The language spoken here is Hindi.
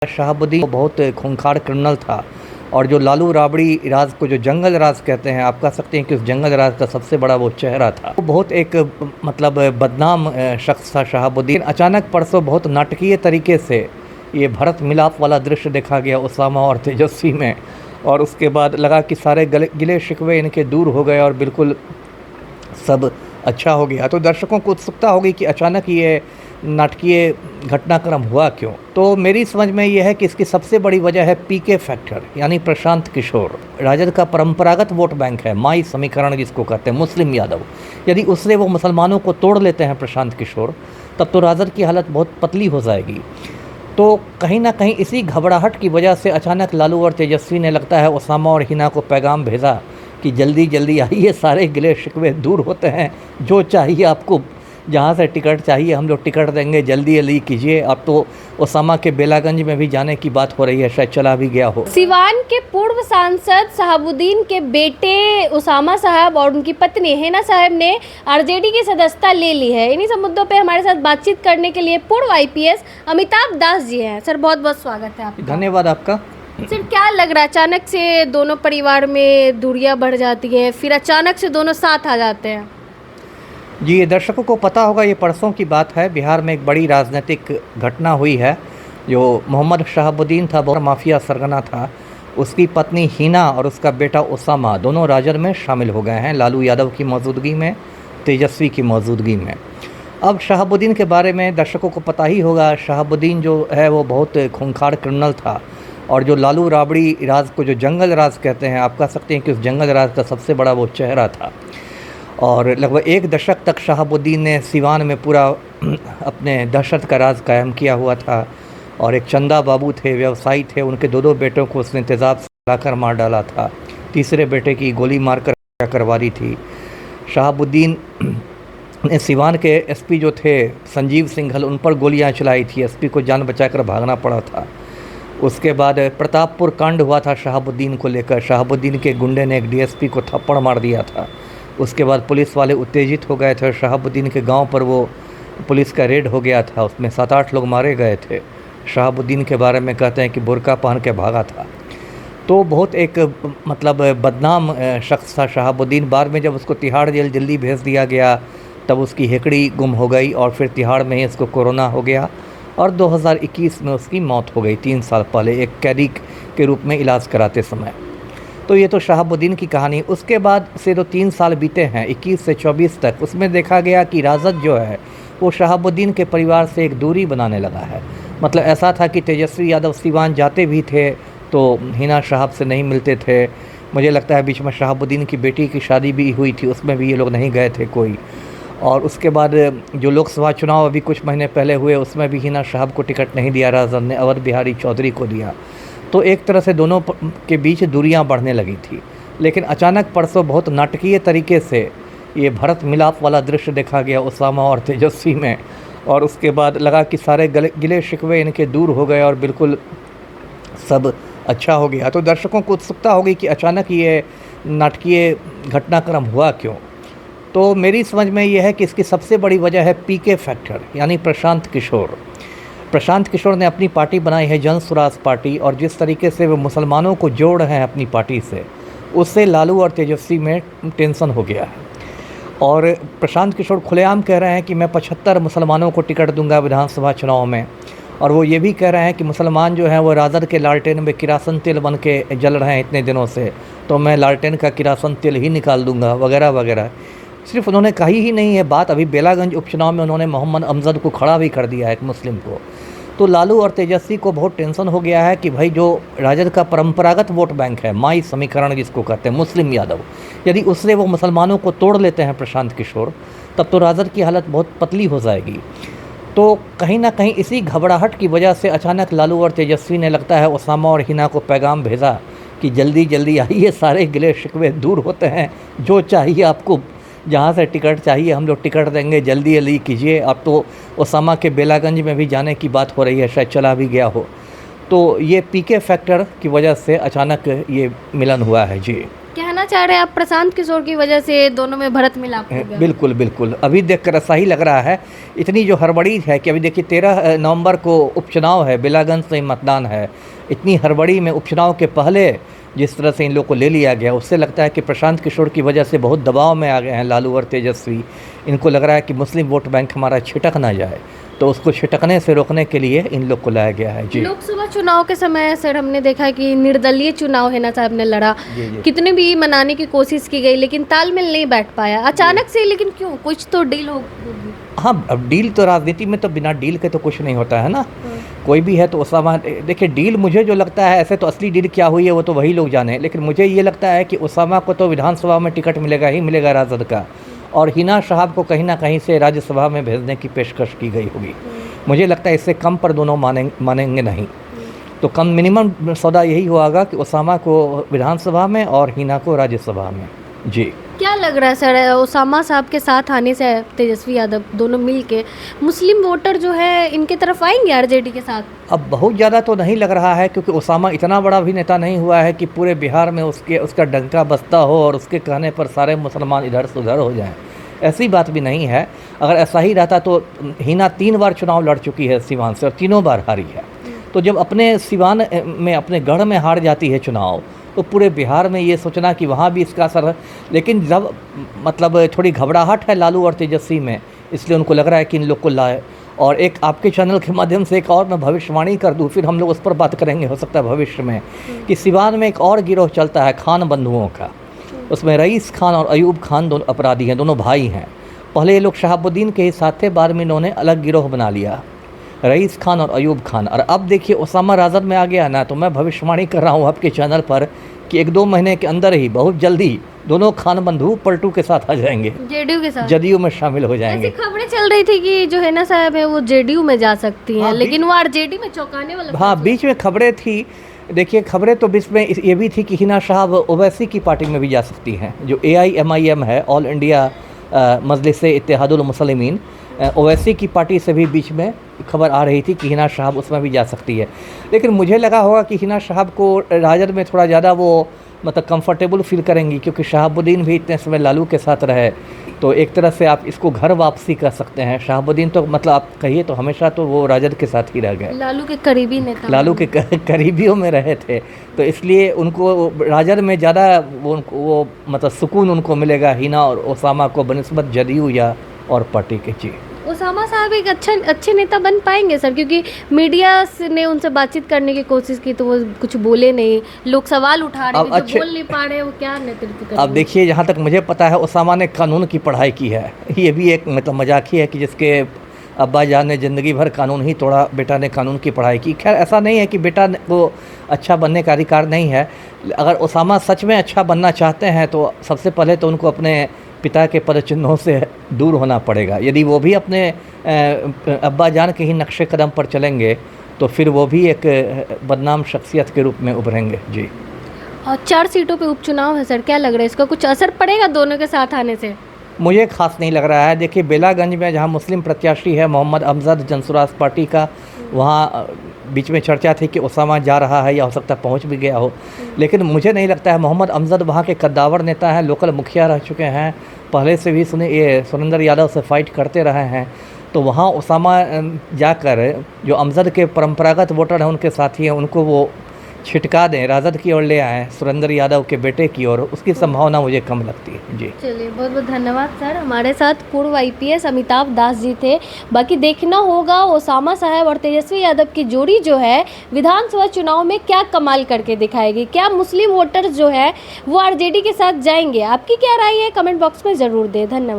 शहाबुद्दीन बहुत खूंखार क्रिमिनल था और जो लालू राबड़ी राज को जो जंगल राज कहते हैं, आप कह सकते हैं कि उस जंगल राज का सबसे बड़ा वो चेहरा था। वो बहुत एक बदनाम शख्स था शहाबुद्दीन। अचानक परसों बहुत नाटकीय तरीके से ये भरत मिलाप वाला दृश्य देखा गया उसामा और तेजस्वी में, और उसके बाद लगा कि सारे गिले शिकवे इनके दूर हो गए और बिल्कुल सब अच्छा हो गया। तो दर्शकों को उत्सुकता होगी कि अचानक ये नाटकीय घटनाक्रम हुआ क्यों। तो मेरी समझ में ये है कि इसकी सबसे बड़ी वजह है पीके फैक्टर, यानी प्रशांत किशोर। राजद का परंपरागत वोट बैंक है, माई समीकरण जिसको कहते हैं, मुस्लिम यादव। यदि उससे वो मुसलमानों को तोड़ लेते हैं प्रशांत किशोर, तब तो राजद की हालत बहुत पतली हो जाएगी। तो कहीं ना कहीं इसी घबराहट की वजह से अचानक लालू और तेजस्वी ने लगता है उसामा और हिना को पैगाम भेजा कि जल्दी जल्दी आइए, सारे गिले शिकवे दूर होते हैं, जो चाहिए आपको, जहाँ से टिकट चाहिए हम लोग टिकट देंगे, जल्दी जल्दी कीजिए। अब तो उसामा के बेलागंज में भी जाने की बात हो रही है, शायद चला भी गया हो। सिवान के पूर्व सांसद शहाबुद्दीन के बेटे उसामा साहब और उनकी पत्नी हिना साहब ने आरजेडी की सदस्यता ले ली है। इन्हीं सब मुद्दों पे हमारे साथ बातचीत करने के लिए पूर्व आईपीएस अमिताभ दास जी हैं। सर, बहुत बहुत स्वागत है आपका। धन्यवाद आपका। सर, क्या लग रहा है, अचानक से दोनों परिवार में दूरियां बढ़ जाती हैं, फिर अचानक से दोनों साथ आ जाते हैं? जी, ये दर्शकों को पता होगा, ये परसों की बात है। बिहार में एक बड़ी राजनीतिक घटना हुई है। जो मोहम्मद शहाबुद्दीन था, बहुत माफिया सरगना था, उसकी पत्नी हिना और उसका बेटा उसामा दोनों राजद में शामिल हो गए हैं, लालू यादव की मौजूदगी में, तेजस्वी की मौजूदगी में। अब शहाबुद्दीन के बारे में दर्शकों को पता ही होगा। शहाबुद्दीन जो है वो बहुत खूंखार क्रिमिनल था और जो लालू राबड़ी राज को जो जंगल राज कहते हैं, आप कह सकते हैं कि उस जंगल राज का सबसे बड़ा वो चेहरा था। और लगभग एक दशक तक शहाबुद्दीन ने सिवान में पूरा अपने दहशत का राज कायम किया हुआ था। और एक चंदा बाबू थे, व्यवसायी थे, उनके दो बेटों को उसने तेज़ाब से लाकर मार डाला था। तीसरे बेटे की गोली मारकर हत्या करवा दी थी। शहाबुद्दीन ने सिवान के एसपी जो थे संजीव सिंघल, उन पर गोलियां चलाई थी। एसपी को जान बचाकर भागना पड़ा था। उसके बाद प्रतापपुर कांड हुआ था शहाबुद्दीन को लेकर। शहाबुद्दीन के गुंडे ने एक डीएसपी को थप्पड़ मार दिया था। उसके बाद पुलिस वाले उत्तेजित हो गए थे। शहाबुद्दीन के गांव पर वो पुलिस का रेड हो गया था, उसमें 7-8 लोग मारे गए थे। शहाबुद्दीन के बारे में कहते हैं कि बुर्का पहन के भागा था। तो बहुत एक बदनाम शख्स था शहाबुद्दीन। बाद में जब उसको तिहाड़ जेल दिल्ली भेज दिया गया, तब उसकी हेकड़ी गुम हो गई और फिर तिहाड़ में ही उसको कोरोना हो गया और 2021 में उसकी मौत हो गई, 3 साल पहले, एक कैदी के रूप में इलाज कराते समय। तो ये तो शहाबुद्दीन की कहानी। उसके बाद से तो 3 साल बीते हैं, 21 से 24 तक। उसमें देखा गया कि राजद जो है वो शहाबुद्दीन के परिवार से एक दूरी बनाने लगा है। मतलब ऐसा था कि तेजस्वी यादव सिवान जाते भी थे तो हिना साहब से नहीं मिलते थे। मुझे लगता है बीच में शहाबुद्दीन की बेटी की शादी भी हुई थी, उसमें भी ये लोग नहीं गए थे कोई। और उसके बाद जो लोकसभा चुनाव अभी कुछ महीने पहले हुए, उसमें भी हिना साहब को टिकट नहीं दिया राजद ने, अवध बिहारी चौधरी को दिया। तो एक तरह से दोनों के बीच दूरियां बढ़ने लगी थी। लेकिन अचानक परसों बहुत नाटकीय तरीके से ये भरत मिलाप वाला दृश्य देखा गया उसामा और तेजस्वी में, और उसके बाद लगा कि सारे गिले शिकवे इनके दूर हो गए और बिल्कुल सब अच्छा हो गया। तो दर्शकों को उत्सुकता होगी कि अचानक ये नाटकीय घटनाक्रम हुआ क्यों। तो मेरी समझ में ये है कि इसकी सबसे बड़ी वजह है पीके फैक्टर, यानी प्रशांत किशोर। प्रशांत किशोर ने अपनी पार्टी बनाई है जन स्वराज पार्टी, और जिस तरीके से वो मुसलमानों को जोड़ रहे हैं अपनी पार्टी से, उससे लालू और तेजस्वी में टेंशन हो गया है। और प्रशांत किशोर खुलेआम कह रहे हैं कि मैं 75 मुसलमानों को टिकट दूंगा विधानसभा चुनाव में। और वो ये भी कह रहे हैं कि मुसलमान जो हैं वो राजद के लालटेन में किरासन तेल बन के जल रहे हैं इतने दिनों से, तो मैं लालटेन का किरासन तेल ही निकाल दूंगा, वगैरह वगैरह। सिर्फ उन्होंने कही ही नहीं है बात, अभी बेलागंज उपचुनाव में उन्होंने मोहम्मद अमजद को खड़ा भी कर दिया है, एक मुस्लिम को। तो लालू और तेजस्वी को बहुत टेंशन हो गया है कि भाई जो राजद का परंपरागत वोट बैंक है, माई समीकरण जिसको कहते हैं, मुस्लिम यादव, यदि उससे वो मुसलमानों को तोड़ लेते हैं प्रशांत किशोर, तब तो राजद की हालत बहुत पतली हो जाएगी। तो कहीं ना कहीं इसी घबराहट की वजह से अचानक लालू और तेजस्वी ने लगता है उसामा और हिना को पैगाम भेजा कि जल्दी जल्दी आइए, सारे गिले शिकवे दूर होते हैं, जो चाहिए आपको, जहाँ से टिकट चाहिए हम लोग टिकट देंगे, जल्दी जल्दी कीजिए। अब तो उसामा के बेलागंज में भी जाने की बात हो रही है, शायद चला भी गया हो। तो ये पीके फैक्टर की वजह से अचानक ये मिलन हुआ है। जी, कहना कहना चाह रहे हैं आप प्रशांत किशोर की वजह से दोनों में भरत मिलाप हो गया? बिल्कुल बिल्कुल, अभी देखकर ऐसा ही लग रहा है। इतनी जो हड़बड़ी है कि अभी देखिए 13 नवंबर को उपचुनाव है, बेलागंज में मतदान है। इतनी हड़बड़ी में उपचुनाव के पहले जिस तरह से इन लोग को ले लिया गया, उससे लगता है कि प्रशांत किशोर की वजह से बहुत दबाव में आ गए हैं लालू और तेजस्वी। इनको लग रहा है कि मुस्लिम वोट बैंक हमारा छिटक ना जाए, तो उसको छिटकने से रोकने के लिए इन लोग को लाया गया है। जी, लोकसभा चुनाव के समय सर हमने देखा कि निर्दलीय चुनाव हिना साहब ने लड़ा, कितने भी मनाने की कोशिश की गई लेकिन तालमेल नहीं बैठ पाया अचानक से। लेकिन क्यों, कुछ तो डील होगी? हाँ, अब डील तो राजनीति में तो बिना डील के तो कुछ नहीं होता है ना। कोई भी है तो उसामा, देखिए डील मुझे जो लगता है, ऐसे तो असली डील क्या हुई है वो तो वही लोग जाने, लेकिन मुझे ये लगता है कि उसामा को तो विधानसभा में टिकट मिलेगा ही मिलेगा राजद का, और हिना साहब को कहीं ना कहीं से राज्यसभा में भेजने की पेशकश की गई होगी। मुझे लगता है इससे कम पर दोनों मानेंगे नहीं, तो कम मिनिमम सौदा यही होगा कि उसामा को विधानसभा में और हिना को राज्यसभा में। जी, क्या लग रहा है सर, उसामा साहब के साथ आने से तेजस्वी यादव दोनों मिल के मुस्लिम वोटर जो है इनके तरफ आएंगे आरजेडी के साथ? अब बहुत ज़्यादा तो नहीं लग रहा है, क्योंकि उसामा इतना बड़ा भी नेता नहीं हुआ है कि पूरे बिहार में उसका डंका बजता हो और उसके कहने पर सारे मुसलमान इधर से उधर हो जाएं। ऐसी बात भी नहीं है। अगर ऐसा ही रहता तो हिना 3 बार चुनाव लड़ चुकी है सीवान से और तीनों बार हारी है। तो जब अपने सीवान में, अपने गढ़ में हार जाती है चुनाव, तो पूरे बिहार में ये सोचना कि वहाँ भी इसका असर है। लेकिन जब मतलब थोड़ी घबराहट है लालू और तेजस्वी में, इसलिए उनको लग रहा है कि इन लोग को लाए। और एक आपके चैनल के माध्यम से एक और मैं भविष्यवाणी कर दूं, फिर हम लोग उस पर बात करेंगे हो सकता है भविष्य में, कि सिवान में एक और गिरोह चलता है खान बंधुओं का। उसमें रईस खान और अयूब खान दोनों अपराधी हैं, दोनों भाई हैं। पहले ये लोग शहाबुद्दीन के ही साथ थे, बाद में इन्होंने अलग गिरोह बना लिया, रईस खान और अयूब खान। और अब देखिए उसामा राजद में आ गया ना, तो मैं भविष्यवाणी कर रहा हूँ आपके चैनल पर कि 1-2 महीने के अंदर ही, बहुत जल्दी, दोनों खान बंधु पलटू के साथ आ जाएंगे, जेडीयू के साथ, जदयू में शामिल हो जाएंगे। ऐसी खबरें चल रही थी कि जो हिना साहब है वो जेडीयू में जा सकती हैं, लेकिन वो आरजेडी में चौंकाने वाला। हाँ, बीच में खबरें थी। देखिए खबरें तो बीच में ये भी थी कि हिना साहब ओवैसी की पार्टी में भी जा सकती हैं, जो AIMIM है, ऑल इंडिया मजलिस-ए-इत्तेहादुल मुस्लिमीन, ओवैसी की पार्टी से भी बीच में खबर आ रही थी कि हिना साहब उसमें भी जा सकती है। लेकिन मुझे लगा होगा कि हिना साहब को राजद में थोड़ा ज़्यादा वो मतलब कंफर्टेबल फील करेंगी, क्योंकि शहाबुद्दीन भी इतने समय लालू के साथ रहे, तो एक तरह से आप इसको घर वापसी कर सकते हैं। शहाबुद्दीन तो मतलब आप कहिए तो हमेशा तो वो राजद के साथ ही रह गए, लालू के करीबी नेता, लालू के करीबियों में रहे थे, तो इसलिए उनको राजद में ज़्यादा वो मतलब सुकून उनको मिलेगा हिना और उसामा को बनिस्बत जदयू या और पार्टी के। जी, उसामा साहब एक अच्छे नेता बन पाएंगे सर, क्योंकि मीडिया ने उनसे बातचीत करने की कोशिश की तो वो कुछ बोले नहीं, लोग सवाल उठा रहे हैं, जो बोल नहीं पा रहे वो क्या नेतृत्व करेंगे? अब देखिए, जहाँ तक मुझे पता है उसामा ने कानून की पढ़ाई की है। ये भी एक मतलब मजाक ही है कि जिसके अब्बा जान ने ज़िंदगी भर कानून ही तोड़ा, बेटा ने कानून की पढ़ाई की। खैर ऐसा नहीं है कि बेटा को अच्छा बनने का अधिकार नहीं है। अगर उसामा सच में अच्छा बनना चाहते हैं तो सबसे पहले तो उनको अपने पिता के पदचिन्हों से दूर होना पड़ेगा। यदि वो भी अपने अब्बा जान के ही नक्शे कदम पर चलेंगे तो फिर वो भी एक बदनाम शख्सियत के रूप में उभरेंगे। जी, और 4 सीटों पे उपचुनाव है सर, क्या लग रहा है इसका कुछ असर पड़ेगा दोनों के साथ आने से? मुझे खास नहीं लग रहा है। देखिए बेलागंज में जहाँ मुस्लिम प्रत्याशी है मोहम्मद अमजद जनसुराज पार्टी का, वहाँ बीच में चर्चा थी कि उसामा जा रहा है या हो सकता है पहुँच भी गया हो, लेकिन मुझे नहीं लगता है। मोहम्मद अमजद वहाँ के कद्दावर नेता हैं, लोकल मुखिया रह चुके हैं, पहले से भी सुरेंद्र यादव से फाइट करते रहे हैं, तो वहाँ उसामा जाकर जो अमजद के परंपरागत वोटर हैं उनके साथी हैं, उनको वो छिटका दें, राजद की ओर ले आएँ सुरेंद्र यादव के बेटे की ओर, उसकी संभावना मुझे कम लगती है। जी, चलिए बहुत बहुत धन्यवाद सर। हमारे साथ पूर्व IPS अमिताभ दास जी थे। बाकी देखना होगा उसामा साहब और तेजस्वी यादव की जोड़ी जो है विधानसभा चुनाव में क्या कमाल करके दिखाएगी, क्या मुस्लिम वोटर्स जो है वो आरजेडी के साथ जाएंगे। आपकी क्या राय है कमेंट बॉक्स में ज़रूर दें। धन्यवाद।